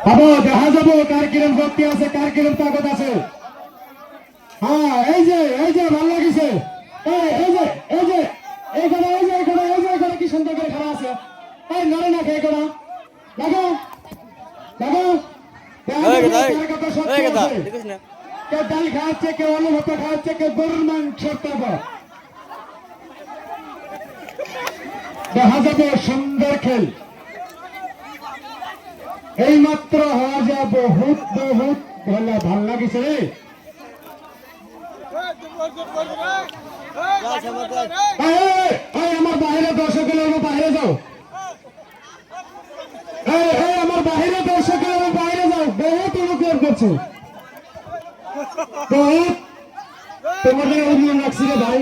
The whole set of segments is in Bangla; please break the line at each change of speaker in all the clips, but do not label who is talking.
আবো দেখা যাবো কার কিরম শক্তি আছে, কার কিরম তাকত আছে। হ্যাঁ এই যে ভালো লাগিছে। এই কড়া কি সুন্দর করে খারাপ আছে। এই নরে না খেয়ে কড়া লাগো লাগো। কার কত শক্তি আছে। কেউ ডাল খাওয়াচ্ছে, কেউ আলু ভর্তা খাওয়াচ্ছে, কেউ গরুর মাংসের তাকত। দেখা যাবে সুন্দর খেল। এই মাত্র হওয়া যায় বহুত ভাল লাগিছে রে। আমার বাহিরে দর্শক বাইরে যাও। আমার বাহিরে দর্শক বাইরে যাও। বহুত অনুপ্রের করছো, বহুত তোমাদের অনুমান রাখছি রে ভাই।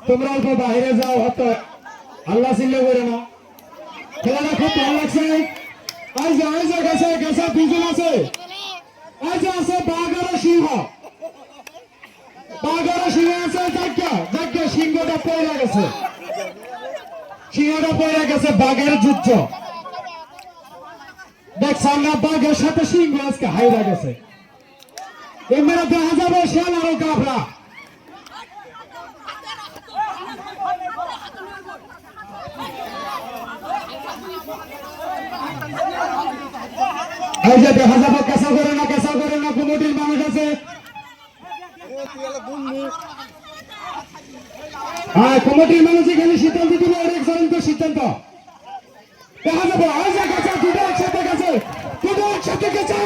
তোমরা অল্প বাহিরে যাও, হয়তো আল্লাহ চিল্লা করে না। খেলাটা খুব ভালো লাগছে। গেছে দুজন আছে। আছে বাঘ আর সিংহ। আছে যাজ্ঞা সিংহটা পয়লা গেছে। বাঘের যুদ্ধ দেখছেন না। বাঘের সাথে সিংহ আজকে হাইরা গেছে। এমরা দেখা যাবে শিয়াল আরো গাভরা। এই যে দেখা যাবে কেঁচা করে না কমিটির মানুষ আছে। কমিটির মানুষ এখানে সিদ্ধান্ত দিল, এক চূড়ান্ত সিদ্ধান্ত দেখা যাবে। দুটো একসাথে গেছে।